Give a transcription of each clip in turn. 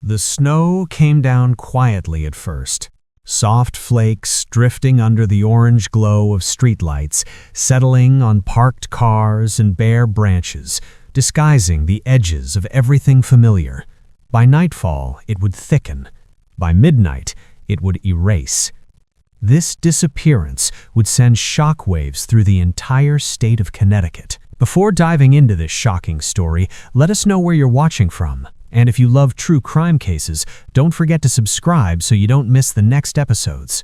The snow came down quietly at first, soft flakes drifting under the orange glow of streetlights, settling on parked cars and bare branches, disguising the edges of everything familiar. By nightfall, it would thicken. By midnight, it would erase. This disappearance would send shockwaves through the entire state of Connecticut. Before diving into this shocking story, let us know where you're watching from. And if you love true crime cases, don't forget to subscribe so you don't miss the next episodes.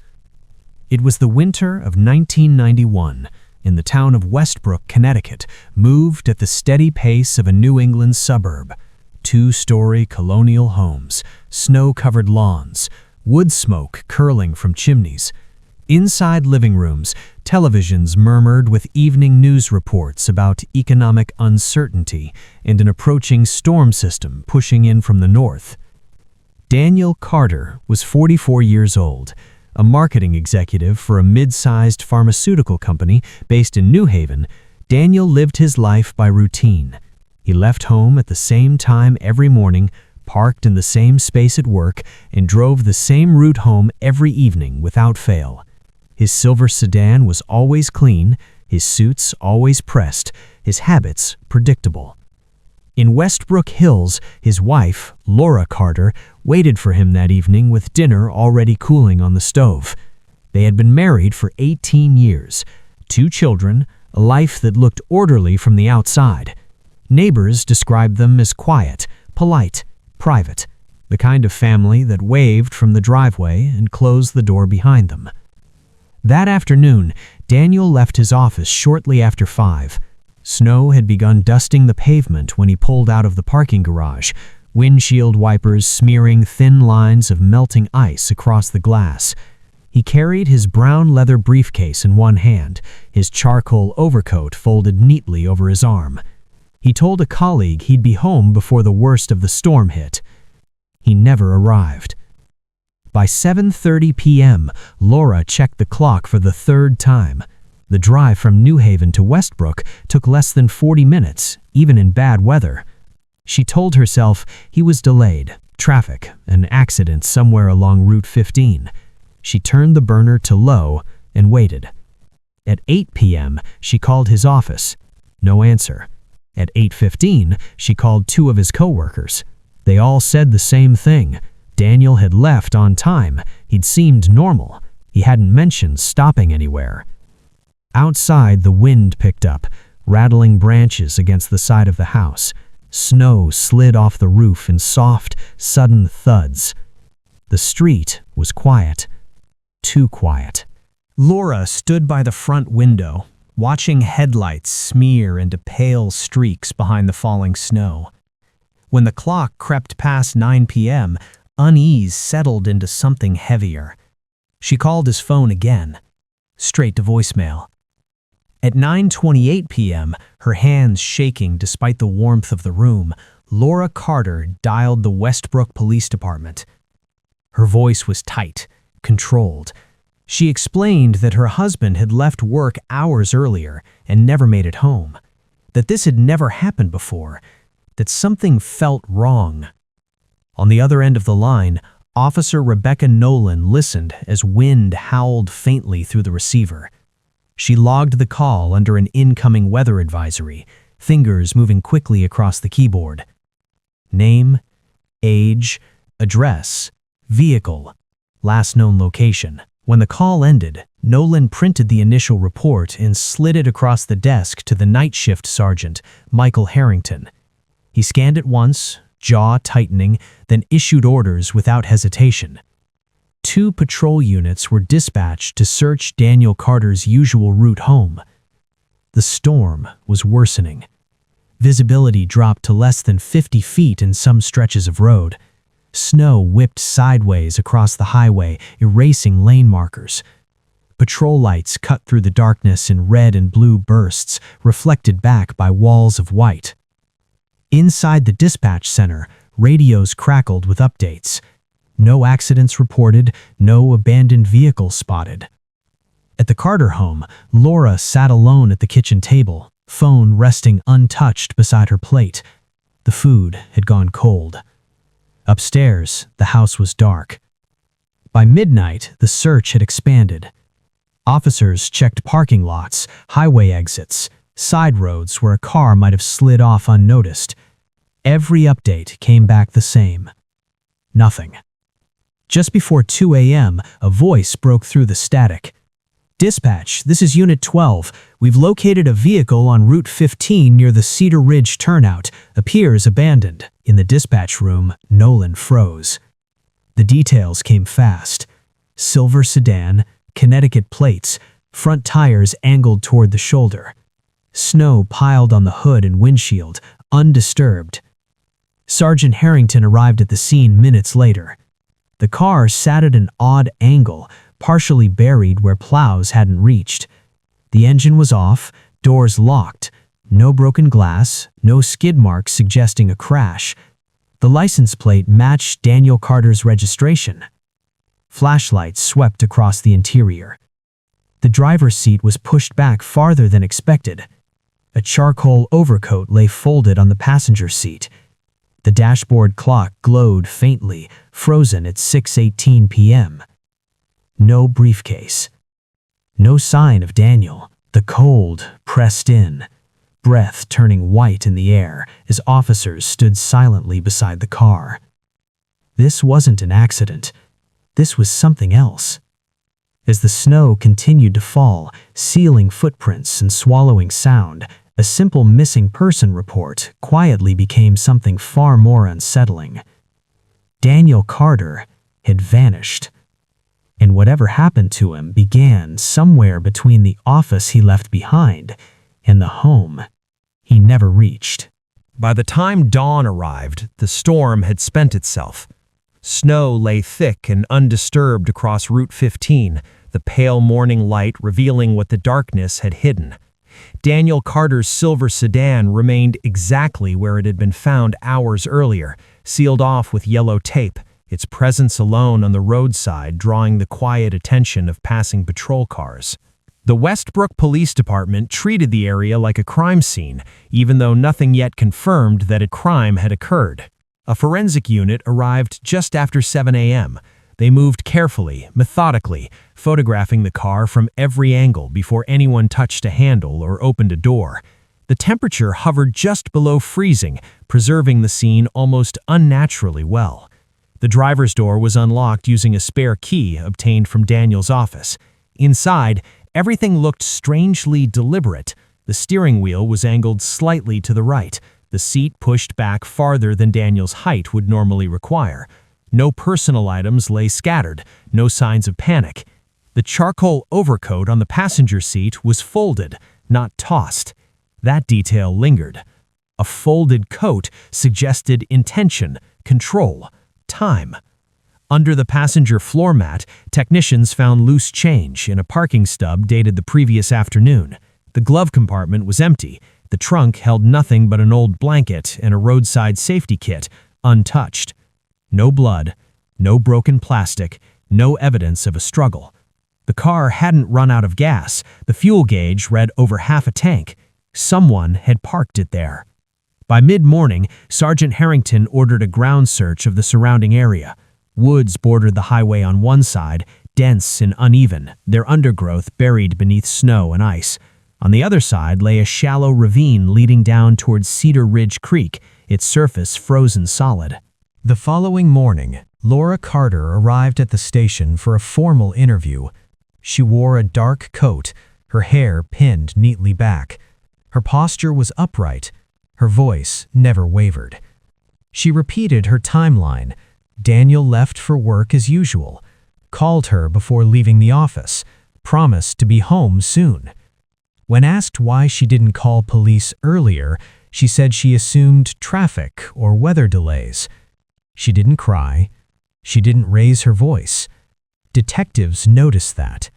It was the winter of 1991, in the town of Westbrook, Connecticut, moved at the steady pace of a New England suburb. Two-story colonial homes, snow-covered lawns, wood smoke curling from chimneys. Inside living rooms, televisions murmured with evening news reports about economic uncertainty and an approaching storm system pushing in from the north. Daniel Carter was 44 years old, a marketing executive for a mid-sized pharmaceutical company based in New Haven. Daniel lived his life by routine. He left home at the same time every morning, parked in the same space at work, and drove the same route home every evening without fail. His silver sedan was always clean, his suits always pressed, his habits predictable. In Westbrook Hills, his wife, Laura Carter, waited for him that evening with dinner already cooling on the stove. They had been married for 18 years, 2 children, a life that looked orderly from the outside. Neighbors described them as quiet, polite, private, the kind of family that waved from the driveway and closed the door behind them. That afternoon, Daniel left his office shortly after 5. Snow had begun dusting the pavement when he pulled out of the parking garage, windshield wipers smearing thin lines of melting ice across the glass. He carried his brown leather briefcase in one hand, his charcoal overcoat folded neatly over his arm. He told a colleague he'd be home before the worst of the storm hit. He never arrived. By 7:30 p.m., Laura checked the clock for the 3rd time. The drive from New Haven to Westbrook took less than 40 minutes, even in bad weather. She told herself he was delayed, traffic, an accident somewhere along Route 15. She turned the burner to low and waited. At 8 p.m., she called his office. No answer. At 8:15, she called 2 of his coworkers. They all said the same thing. Daniel had left on time. He'd seemed normal. He hadn't mentioned stopping anywhere. Outside, the wind picked up, rattling branches against the side of the house. Snow slid off the roof in soft, sudden thuds. The street was quiet. Too quiet. Laura stood by the front window, watching headlights smear into pale streaks behind the falling snow. When the clock crept past 9 p.m., unease settled into something heavier. She called his phone again, straight to voicemail. At 9:28 p.m., her hands shaking despite the warmth of the room, Laura Carter dialed the Westbrook Police Department. Her voice was tight, controlled. She explained that her husband had left work hours earlier and never made it home, that this had never happened before, that something felt wrong. On the other end of the line, Officer Rebecca Nolan listened as wind howled faintly through the receiver. She logged the call under an incoming weather advisory, fingers moving quickly across the keyboard. Name, age, address, vehicle, last known location. When the call ended, Nolan printed the initial report and slid it across the desk to the night shift sergeant, Michael Harrington. He scanned it once, jaw tightening, then issued orders without hesitation. 2 patrol units were dispatched to search Daniel Carter's usual route home. The storm was worsening. Visibility dropped to less than 50 feet in some stretches of road. Snow whipped sideways across the highway, erasing lane markers. Patrol lights cut through the darkness in red and blue bursts, reflected back by walls of white. Inside the dispatch center, radios crackled with updates. No accidents reported, no abandoned vehicles spotted. At the Carter home, Laura sat alone at the kitchen table, phone resting untouched beside her plate. The food had gone cold. Upstairs, the house was dark. By midnight, the search had expanded. Officers checked parking lots, highway exits, side roads where a car might have slid off unnoticed. Every update came back the same. Nothing. Just before 2 a.m., a voice broke through the static. "Dispatch, this is Unit 12. We've located a vehicle on Route 15 near the Cedar Ridge turnout. Appears abandoned." In the dispatch room, Nolan froze. The details came fast. Silver sedan, Connecticut plates, front tires angled toward the shoulder. Snow piled on the hood and windshield, undisturbed. Sergeant Harrington arrived at the scene minutes later. The car sat at an odd angle, partially buried where plows hadn't reached. The engine was off, doors locked, no broken glass, no skid marks suggesting a crash. The license plate matched Daniel Carter's registration. Flashlights swept across the interior. The driver's seat was pushed back farther than expected. A charcoal overcoat lay folded on the passenger seat. The dashboard clock glowed faintly, frozen at 6:18 p.m. No briefcase. No sign of Daniel. The cold pressed in, breath turning white in the air as officers stood silently beside the car. This wasn't an accident. This was something else. As the snow continued to fall, sealing footprints and swallowing sound, a simple missing person report quietly became something far more unsettling. Daniel Carter had vanished. And whatever happened to him began somewhere between the office he left behind and the home he never reached. By the time dawn arrived, the storm had spent itself. Snow lay thick and undisturbed across Route 15, the pale morning light revealing what the darkness had hidden. Daniel Carter's silver sedan remained exactly where it had been found hours earlier, sealed off with yellow tape, its presence alone on the roadside drawing the quiet attention of passing patrol cars. The Westbrook Police Department treated the area like a crime scene, even though nothing yet confirmed that a crime had occurred. A forensic unit arrived just after 7 a.m. They moved carefully, methodically, photographing the car from every angle before anyone touched a handle or opened a door. The temperature hovered just below freezing, preserving the scene almost unnaturally well. The driver's door was unlocked using a spare key obtained from Daniel's office. Inside, everything looked strangely deliberate. The steering wheel was angled slightly to the right, the seat pushed back farther than Daniel's height would normally require. No personal items lay scattered, no signs of panic. The charcoal overcoat on the passenger seat was folded, not tossed. That detail lingered. A folded coat suggested intention, control, time. Under the passenger floor mat, technicians found loose change in a parking stub dated the previous afternoon. The glove compartment was empty. The trunk held nothing but an old blanket and a roadside safety kit, untouched. No blood, no broken plastic, no evidence of a struggle. The car hadn't run out of gas. The fuel gauge read over half a tank. Someone had parked it there. By mid-morning, Sergeant Harrington ordered a ground search of the surrounding area. Woods bordered the highway on one side, dense and uneven, their undergrowth buried beneath snow and ice. On the other side lay a shallow ravine leading down towards Cedar Ridge Creek, its surface frozen solid. The following morning, Laura Carter arrived at the station for a formal interview. She wore a dark coat, her hair pinned neatly back. Her posture was upright. Her voice never wavered. She repeated her timeline. Daniel left for work as usual, called her before leaving the office, promised to be home soon. When asked why she didn't call police earlier, she said she assumed traffic or weather delays. She didn't cry. She didn't raise her voice. Detectives noticed that.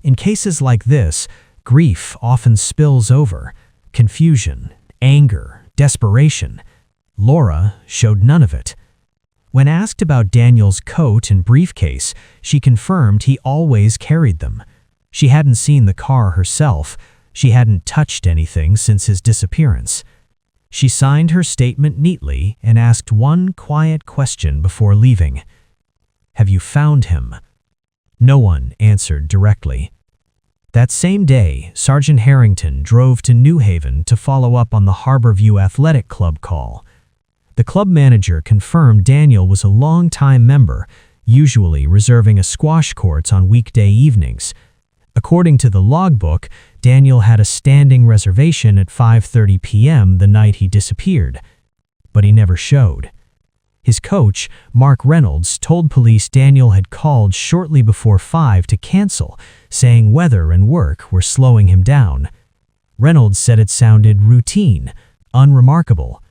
In cases like this, grief often spills over. Confusion, anger, desperation. Laura showed none of it. When asked about Daniel's coat and briefcase, she confirmed he always carried them. She hadn't seen the car herself. She hadn't touched anything since his disappearance. She signed her statement neatly and asked one quiet question before leaving. "Have you found him?" No one answered directly. That same day, Sergeant Harrington drove to New Haven to follow up on the Harborview Athletic Club call. The club manager confirmed Daniel was a long-time member, usually reserving a squash courts on weekday evenings. According to the logbook, Daniel had a standing reservation at 5:30 p.m. the night he disappeared, but he never showed. His coach, Mark Reynolds, told police Daniel had called shortly before 5 to cancel, saying weather and work were slowing him down. Reynolds said it sounded routine, unremarkable.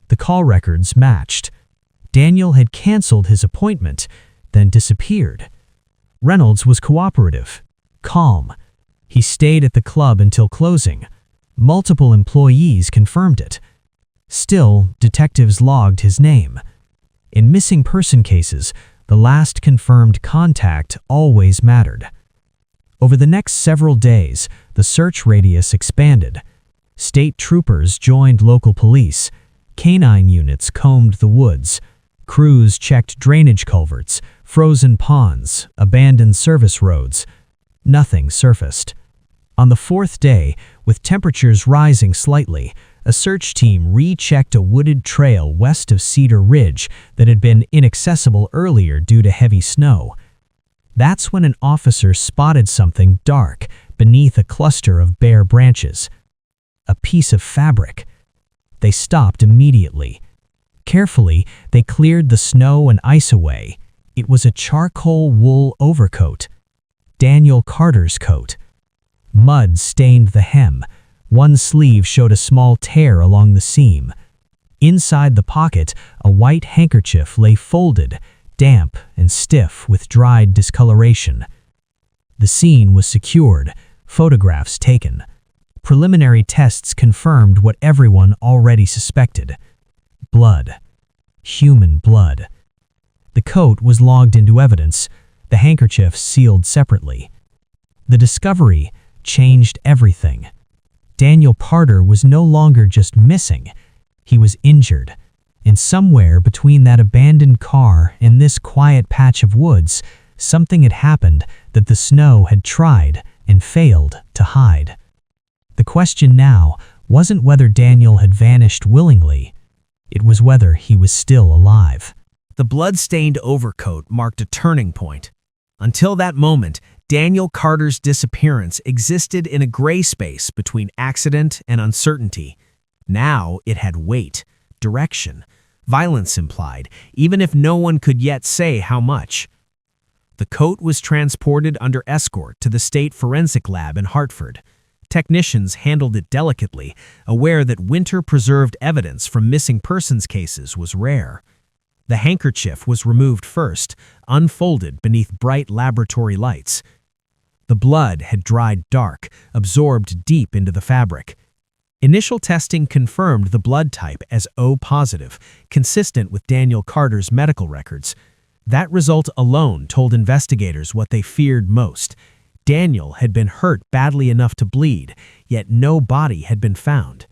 The call records matched. Daniel had canceled his appointment, then disappeared. Reynolds was cooperative, calm. He stayed at the club until closing. Multiple employees confirmed it. Still, detectives logged his name. In missing person cases, the last confirmed contact always mattered. Over the next several days, the search radius expanded. State troopers joined local police. Canine units combed the woods. Crews checked drainage culverts, frozen ponds, abandoned service roads. Nothing surfaced. On the fourth day, with temperatures rising slightly, a search team rechecked a wooded trail west of Cedar Ridge that had been inaccessible earlier due to heavy snow. That's when an officer spotted something dark beneath a cluster of bare branches. A piece of fabric. They stopped immediately. Carefully, they cleared the snow and ice away. It was a charcoal wool overcoat. Daniel Carter's coat. Mud stained the hem. One sleeve showed a small tear along the seam. Inside the pocket, a white handkerchief lay folded, damp and stiff with dried discoloration. The scene was secured, photographs taken. Preliminary tests confirmed what everyone already suspected. Blood. Human blood. The coat was logged into evidence, the handkerchief sealed separately. The discovery changed everything. Daniel Carter was no longer just missing. He was injured. And somewhere between that abandoned car and this quiet patch of woods, something had happened that the snow had tried and failed to hide. The question now wasn't whether Daniel had vanished willingly. It was whether he was still alive. The blood-stained overcoat marked a turning point. Until that moment, Daniel Carter's disappearance existed in a gray space between accident and uncertainty. Now it had weight, direction, violence implied, even if no one could yet say how much. The coat was transported under escort to the State Forensic Lab in Hartford. Technicians handled it delicately, aware that winter-preserved evidence from missing persons cases was rare. The handkerchief was removed first, unfolded beneath bright laboratory lights. The blood had dried dark, absorbed deep into the fabric. Initial testing confirmed the blood type as O positive, consistent with Daniel Carter's medical records. That result alone told investigators what they feared most. Daniel had been hurt badly enough to bleed, yet no body had been found.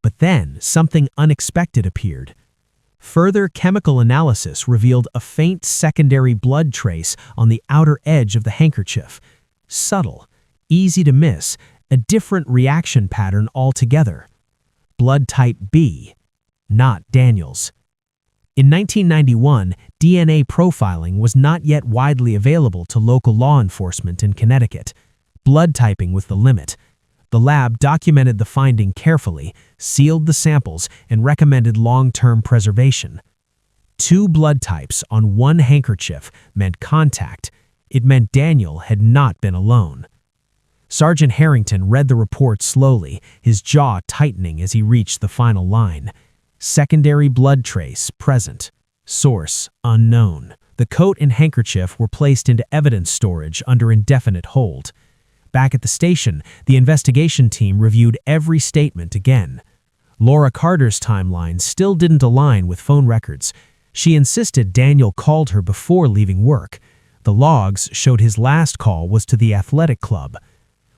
But then something unexpected appeared. Further chemical analysis revealed a faint secondary blood trace on the outer edge of the handkerchief. Subtle, easy to miss, a different reaction pattern altogether. Blood type B, not Daniel's. In 1991, DNA profiling was not yet widely available to local law enforcement in Connecticut. Blood typing was the limit. The lab documented the finding carefully, sealed the samples, and recommended long-term preservation. 2 blood types on one handkerchief meant contact. It meant Daniel had not been alone. Sergeant Harrington read the report slowly, his jaw tightening as he reached the final line. Secondary blood trace present. Source unknown. The coat and handkerchief were placed into evidence storage under indefinite hold. Back at the station, the investigation team reviewed every statement again. Laura Carter's timeline still didn't align with phone records. She insisted Daniel called her before leaving work. The logs showed his last call was to the athletic club.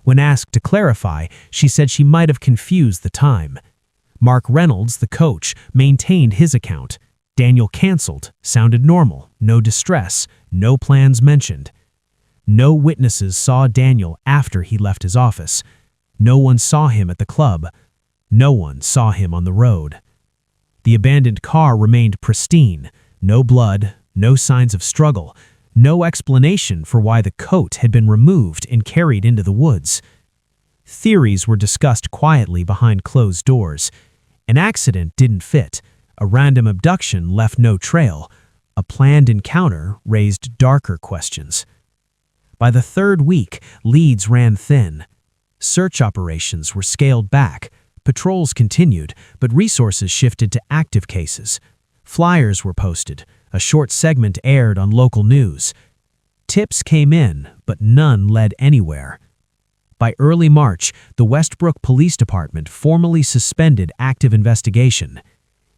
When asked to clarify, she said she might have confused the time. Mark Reynolds, the coach, maintained his account. Daniel canceled, sounded normal, no distress, no plans mentioned. No witnesses saw Daniel after he left his office. No one saw him at the club. No one saw him on the road. The abandoned car remained pristine. No blood, no signs of struggle, no explanation for why the coat had been removed and carried into the woods. Theories were discussed quietly behind closed doors. An accident didn't fit. A random abduction left no trail. A planned encounter raised darker questions. By the third week, leads ran thin. Search operations were scaled back. Patrols continued, but resources shifted to active cases. Flyers were posted. A short segment aired on local news. Tips came in, but none led anywhere. By early March, the Westbrook Police Department formally suspended active investigation.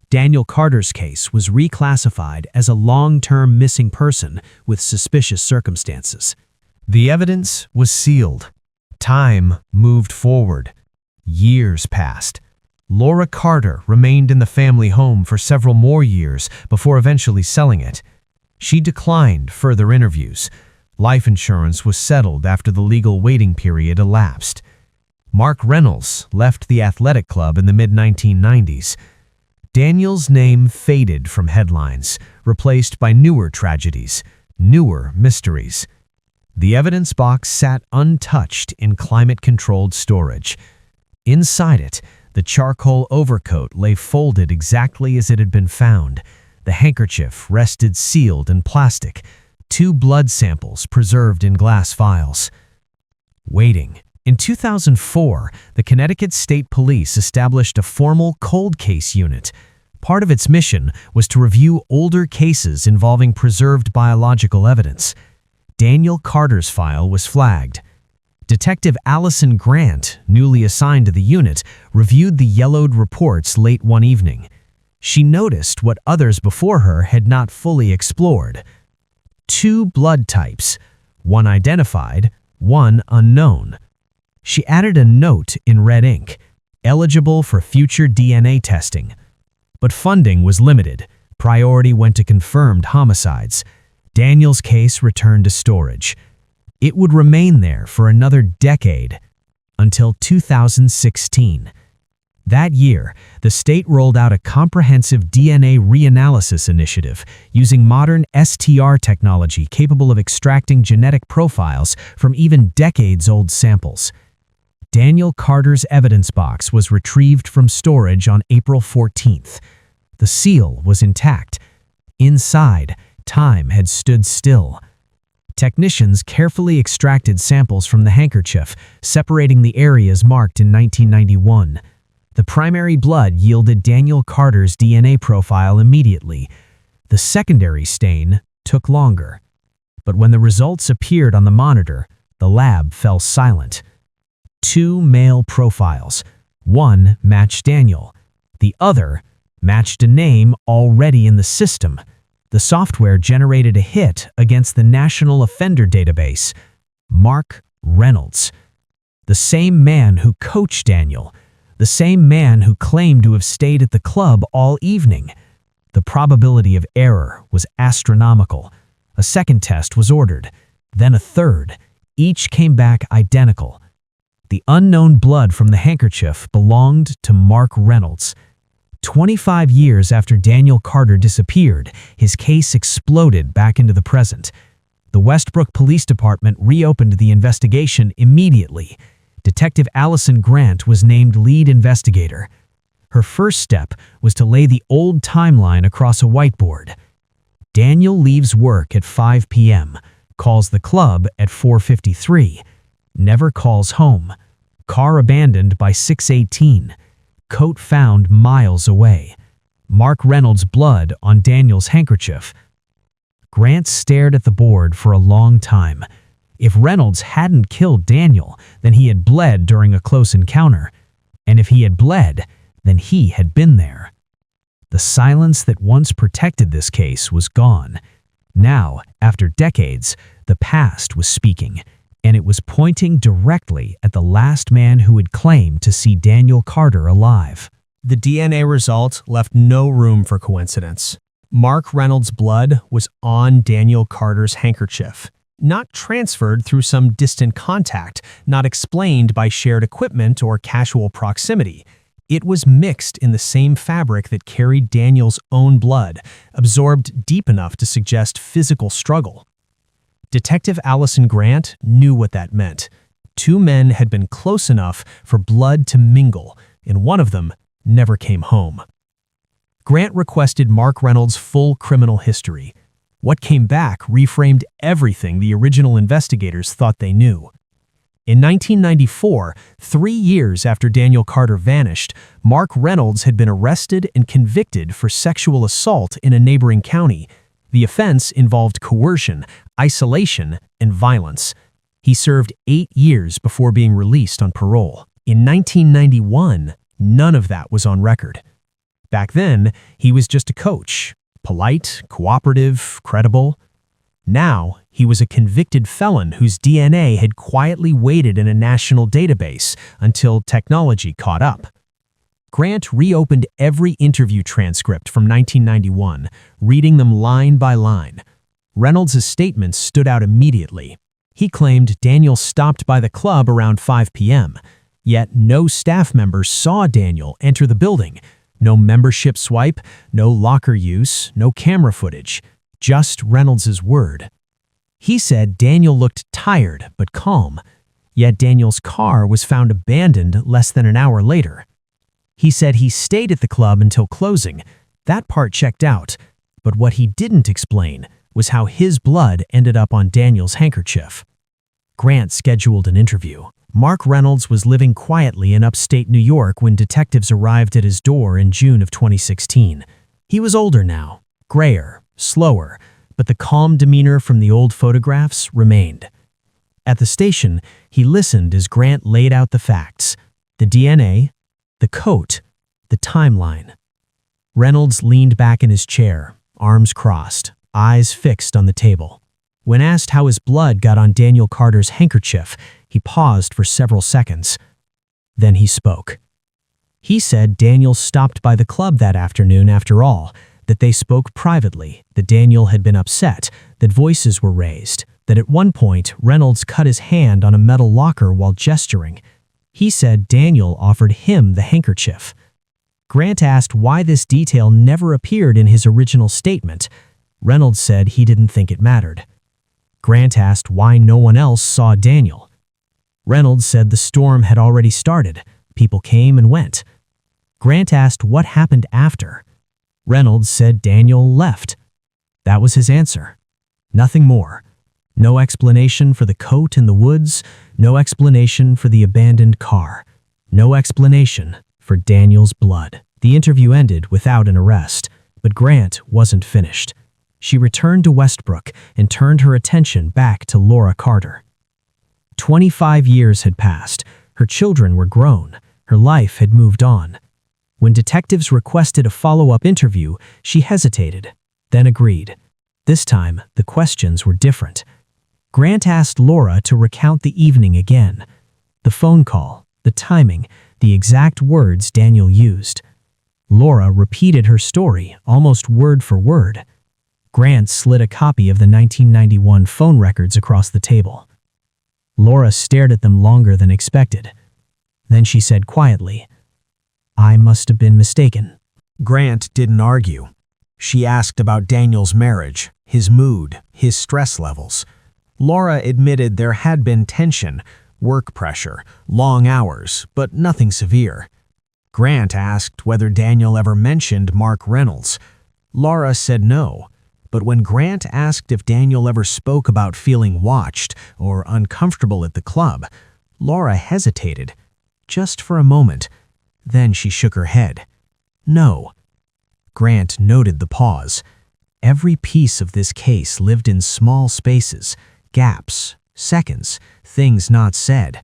Daniel Carter's case was reclassified as a long-term missing person with suspicious circumstances. The evidence was sealed. Time moved forward. Years passed. Laura Carter remained in the family home for several more years before eventually selling it. She declined further interviews. Life insurance was settled after the legal waiting period elapsed. Mark Reynolds left the athletic club in the mid-1990s. Daniel's name faded from headlines, replaced by newer tragedies, newer mysteries. The evidence box sat untouched in climate-controlled storage. Inside it, the charcoal overcoat lay folded exactly as it had been found. The handkerchief rested sealed in plastic, 2 blood samples preserved in glass vials. Waiting. In 2004, the Connecticut State Police established a formal cold case unit. Part of its mission was to review older cases involving preserved biological evidence. Daniel Carter's file was flagged. Detective Allison Grant, newly assigned to the unit, reviewed the yellowed reports late one evening. She noticed what others before her had not fully explored. 2 blood types, one identified, one unknown. She added a note in red ink, eligible for future DNA testing. But funding was limited. Priority went to confirmed homicides. Daniel's case returned to storage. It would remain there for another decade, until 2016. That year, the state rolled out a comprehensive DNA reanalysis initiative using modern STR technology capable of extracting genetic profiles from even decades-old samples. Daniel Carter's evidence box was retrieved from storage on April 14th. The seal was intact. Inside, time had stood still. Technicians carefully extracted samples from the handkerchief, separating the areas marked in 1991. The primary blood yielded Daniel Carter's DNA profile immediately. The secondary stain took longer. But when the results appeared on the monitor, the lab fell silent. 2 male profiles. One matched Daniel. The other matched a name already in the system. The software generated a hit against the National Offender Database. Mark Reynolds. The same man who coached Daniel. The same man who claimed to have stayed at the club all evening. The probability of error was astronomical. A second test was ordered, then a third. Each came back identical. The unknown blood from the handkerchief belonged to Mark Reynolds. 25 years after Daniel Carter disappeared, his case exploded back into the present. The Westbrook Police Department reopened the investigation immediately. Detective Allison Grant was named lead investigator. Her first step was to lay the old timeline across a whiteboard. Daniel leaves work at 5 p.m., calls the club at 4:53, never calls home. Car abandoned by 6:18. Coat found miles away. Mark Reynolds' blood on Daniel's handkerchief. Grant stared at the board for a long time. If Reynolds hadn't killed Daniel, then he had bled during a close encounter. And if he had bled, then he had been there. The silence that once protected this case was gone. Now, after decades, the past was speaking, and it was pointing directly at the last man who had claimed to see Daniel Carter alive. The DNA result left no room for coincidence. Mark Reynolds' blood was on Daniel Carter's handkerchief, not transferred through some distant contact, not explained by shared equipment or casual proximity. It was mixed in the same fabric that carried Daniel's own blood, absorbed deep enough to suggest physical struggle. Detective Allison Grant knew what that meant. Two men had been close enough for blood to mingle, and one of them never came home. Grant requested Mark Reynolds' full criminal history. What came back reframed everything the original investigators thought they knew. In 1994, 3 years after Daniel Carter vanished, Mark Reynolds had been arrested and convicted for sexual assault in a neighboring county. The offense involved coercion, isolation, and violence. He served 8 years before being released on parole. In 1991, none of that was on record. Back then, he was just a coach, polite, cooperative, credible. Now, he was a convicted felon whose DNA had quietly waited in a national database until technology caught up. Grant reopened every interview transcript from 1991, reading them line by line. Reynolds' statements stood out immediately. He claimed Daniel stopped by the club around 5 p.m., yet no staff members saw Daniel enter the building. No membership swipe, no locker use, no camera footage, just Reynolds' word. He said Daniel looked tired but calm, yet Daniel's car was found abandoned less than an hour later. He said he stayed at the club until closing. That part checked out, but what he didn't explain was how his blood ended up on Daniel's handkerchief. Grant scheduled an interview. Mark Reynolds was living quietly in upstate New York when detectives arrived at his door in June of 2016. He was older now, grayer, slower, but the calm demeanor from the old photographs remained. At the station, he listened as Grant laid out the facts: the DNA, the coat, the timeline. Reynolds leaned back in his chair, arms crossed, eyes fixed on the table. When asked how his blood got on Daniel Carter's handkerchief, he paused for several seconds. Then he spoke. He said Daniel stopped by the club that afternoon after all, that they spoke privately, that Daniel had been upset, that voices were raised, that at one point Reynolds cut his hand on a metal locker while gesturing. He said Daniel offered him the handkerchief. Grant asked why this detail never appeared in his original statement. Reynolds said he didn't think it mattered. Grant asked why no one else saw Daniel. Reynolds said the storm had already started. People came and went. Grant asked what happened after. Reynolds said Daniel left. That was his answer. Nothing more. No explanation for the coat in the woods, no explanation for the abandoned car, no explanation for Daniel's blood. The interview ended without an arrest, but Grant wasn't finished. She returned to Westbrook and turned her attention back to Laura Carter. 25 years had passed. Her children were grown. Her life had moved on. When detectives requested a follow-up interview, she hesitated, then agreed. This time, the questions were different. Grant asked Laura to recount the evening again. The phone call, the timing, the exact words Daniel used. Laura repeated her story, almost word for word. Grant slid a copy of the 1991 phone records across the table. Laura stared at them longer than expected. Then she said quietly, "I must have been mistaken." Grant didn't argue. She asked about Daniel's marriage, his mood, his stress levels. Laura admitted there had been tension, work pressure, long hours, but nothing severe. Grant asked whether Daniel ever mentioned Mark Reynolds. Laura said no, but when Grant asked if Daniel ever spoke about feeling watched or uncomfortable at the club, Laura hesitated, just for a moment. Then she shook her head. No. Grant noted the pause. Every piece of this case lived in small spaces, gaps, seconds, things not said.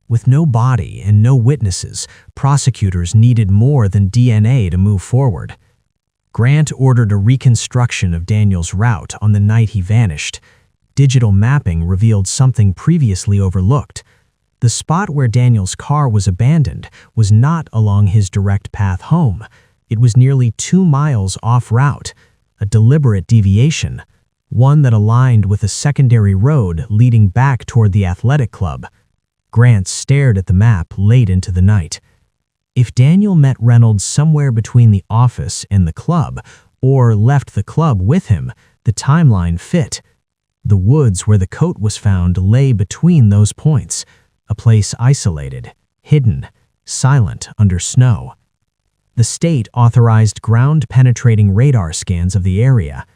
With no body and no witnesses, prosecutors needed more than DNA to move forward. Grant ordered a reconstruction of Daniel's route on the night he vanished. Digital mapping revealed something previously overlooked. The The spot where Daniel's car was abandoned was not along his direct path home. It was nearly 2 miles off route, a deliberate deviation, one that aligned with a secondary road leading back toward the athletic club. Grant stared at the map late into the night. If Daniel met Reynolds somewhere between the office and the club, or left the club with him, the timeline fit. The woods where the coat was found lay between those points, a place isolated, hidden, silent under snow. The state authorized ground-penetrating radar scans of the area.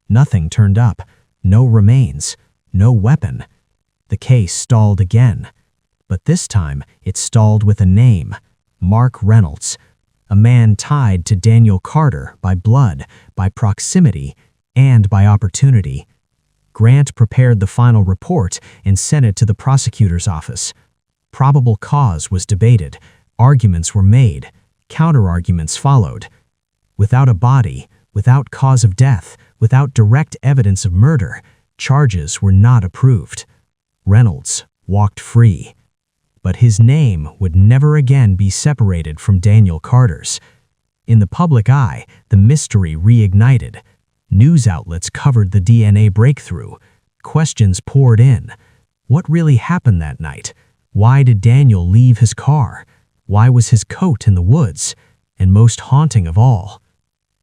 Nothing turned up, no remains, no weapon. The case stalled again, but this time it stalled with a name, Mark Reynolds, a man tied to Daniel Carter by blood, by proximity, and by opportunity. Grant prepared the final report and sent it to the prosecutor's office. Probable cause was debated, arguments were made, counter-arguments followed. Without a body, without cause of death, without direct evidence of murder, charges were not approved. Reynolds walked free. But his name would never again be separated from Daniel Carter's. In the public eye, the mystery reignited. News outlets covered the DNA breakthrough. Questions poured in. What really happened that night? Why did Daniel leave his car? Why was his coat in the woods? And most haunting of all,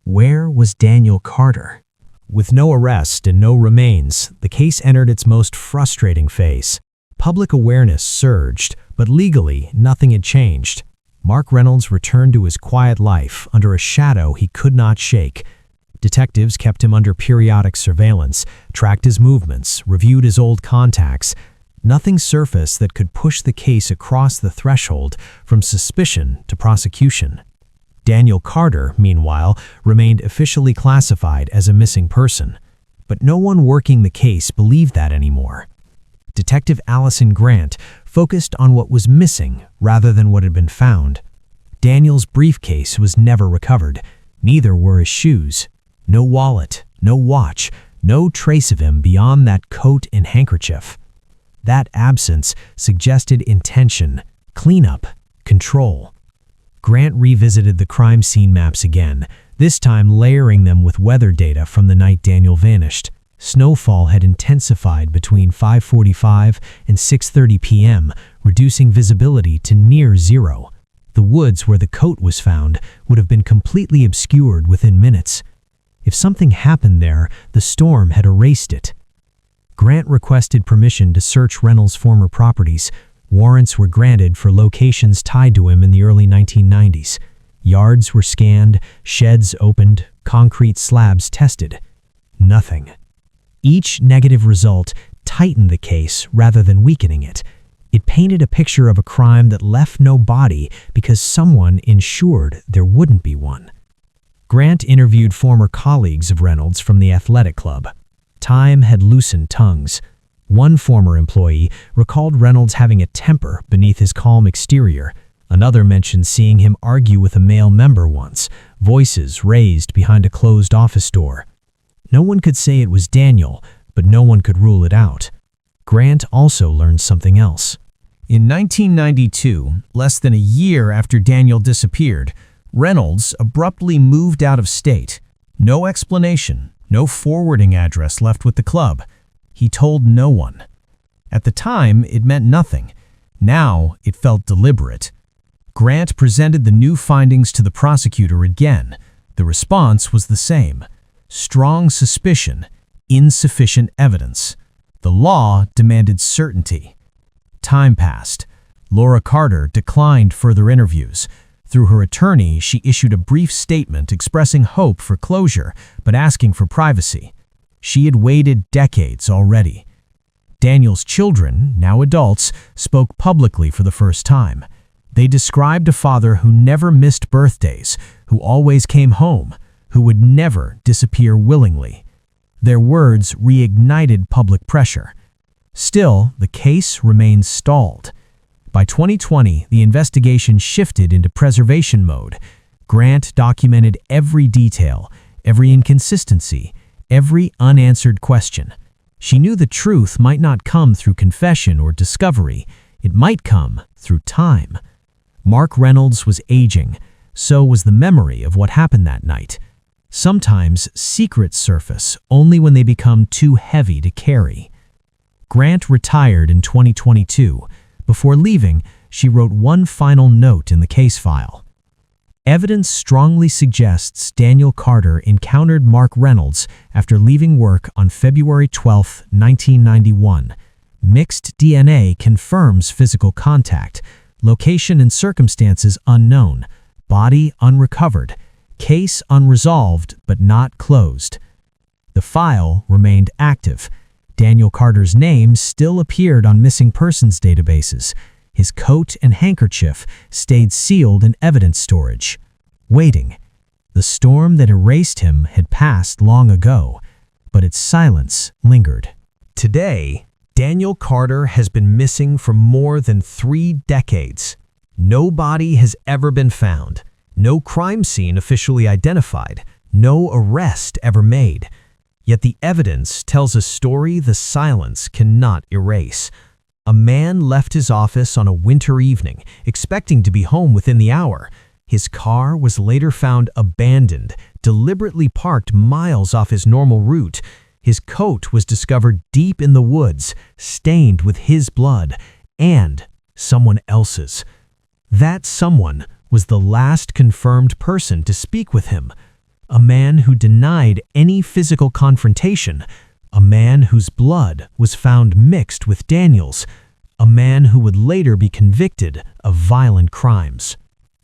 where was Daniel Carter? With no arrest and no remains, the case entered its most frustrating phase. Public awareness surged, but legally, nothing had changed. Mark Reynolds returned to his quiet life under a shadow he could not shake. Detectives kept him under periodic surveillance, tracked his movements, reviewed his old contacts. Nothing surfaced that could push the case across the threshold from suspicion to prosecution. Daniel Carter, meanwhile, remained officially classified as a missing person. But no one working the case believed that anymore. Detective Allison Grant focused on what was missing rather than what had been found. Daniel's briefcase was never recovered. Neither were his shoes. No wallet, no watch, no trace of him beyond that coat and handkerchief. That absence suggested intention, cleanup, control. Grant revisited the crime scene maps again, this time layering them with weather data from the night Daniel vanished. Snowfall had intensified between 5:45 and 6:30 p.m., reducing visibility to near zero. The woods where the coat was found would have been completely obscured within minutes. If something happened there, the storm had erased it. Grant requested permission to search Reynolds' former properties. Warrants were granted for locations tied to him in the early 1990s. Yards were scanned, sheds opened, concrete slabs tested. Nothing. Each negative result tightened the case rather than weakening it. It painted a picture of a crime that left no body because someone ensured there wouldn't be one. Grant interviewed former colleagues of Reynolds from the athletic club. Time had loosened tongues. One former employee recalled Reynolds having a temper beneath his calm exterior. Another mentioned seeing him argue with a male member once, voices raised behind a closed office door. No one could say it was Daniel, but no one could rule it out. Grant also learned something else. In 1992, less than a year after Daniel disappeared, Reynolds abruptly moved out of state. No explanation, no forwarding address left with the club. He told no one. At the time, it meant nothing. Now, it felt deliberate. Grant presented the new findings to the prosecutor again. The response was the same. Strong suspicion, insufficient evidence. The law demanded certainty. Time passed. Laura Carter declined further interviews. Through her attorney, she issued a brief statement expressing hope for closure, but asking for privacy. She had waited decades already. Daniel's children, now adults, spoke publicly for the first time. They described a father who never missed birthdays, who always came home, who would never disappear willingly. Their words reignited public pressure. Still, the case remained stalled. By 2020, the investigation shifted into preservation mode. Grant documented every detail, every inconsistency, every unanswered question. She knew the truth might not come through confession or discovery. It might come through time. Mark Reynolds was aging, so was the memory of what happened that night. Sometimes secrets surface only when they become too heavy to carry. Grant retired in 2022. Before leaving, she wrote one final note in the case file. Evidence strongly suggests Daniel Carter encountered Mark Reynolds after leaving work on February 12, 1991. Mixed DNA confirms physical contact. Location and circumstances unknown. Body unrecovered. Case unresolved but not closed. The file remained active. Daniel Carter's name still appeared on missing persons databases. His coat and handkerchief stayed sealed in evidence storage, waiting. The storm that erased him had passed long ago, but its silence lingered. Today, Daniel Carter has been missing for more than 3 decades. No body has ever been found, no crime scene officially identified, no arrest ever made. Yet the evidence tells a story the silence cannot erase. A man left his office on a winter evening, expecting to be home within the hour. His car was later found abandoned, deliberately parked miles off his normal route. His coat was discovered deep in the woods, stained with his blood and someone else's. That someone was the last confirmed person to speak with him. A man who denied any physical confrontation. A man whose blood was found mixed with Daniel's. A man who would later be convicted of violent crimes.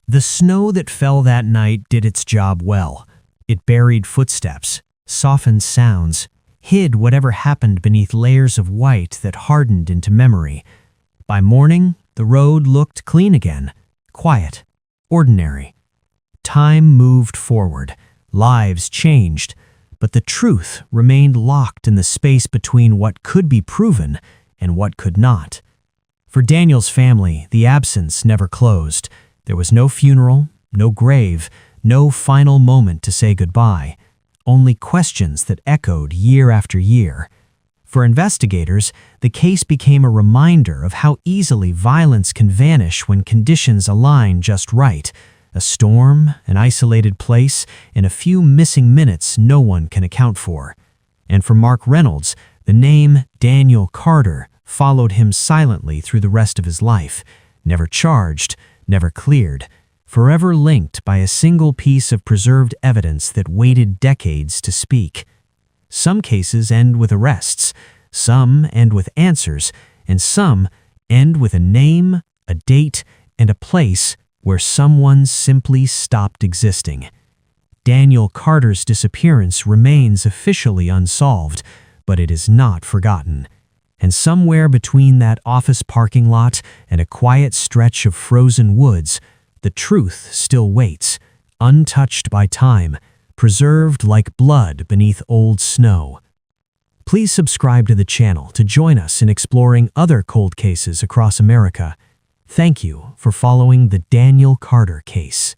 The snow that fell that night did its job well. It buried footsteps, softened sounds, hid whatever happened beneath layers of white that hardened into memory. By morning, the road looked clean again, quiet, ordinary. Time moved forward, lives changed, but the truth remained locked in the space between what could be proven and what could not. For Daniel's family, the absence never closed. There was no funeral, no grave, no final moment to say goodbye, only questions that echoed year after year. For investigators, the case became a reminder of how easily violence can vanish when conditions align just right. A storm, an isolated place, and a few missing minutes no one can account for. And for Mark Reynolds, the name Daniel Carter followed him silently through the rest of his life, never charged, never cleared, forever linked by a single piece of preserved evidence that waited decades to speak. Some cases end with arrests, some end with answers, and some end with a name, a date, and a place where someone simply stopped existing. Daniel Carter's disappearance remains officially unsolved, but it is not forgotten. And somewhere between that office parking lot and a quiet stretch of frozen woods, the truth still waits, untouched by time, preserved like blood beneath old snow. Please subscribe to the channel to join us in exploring other cold cases across America. Thank you for following the Daniel Carter case.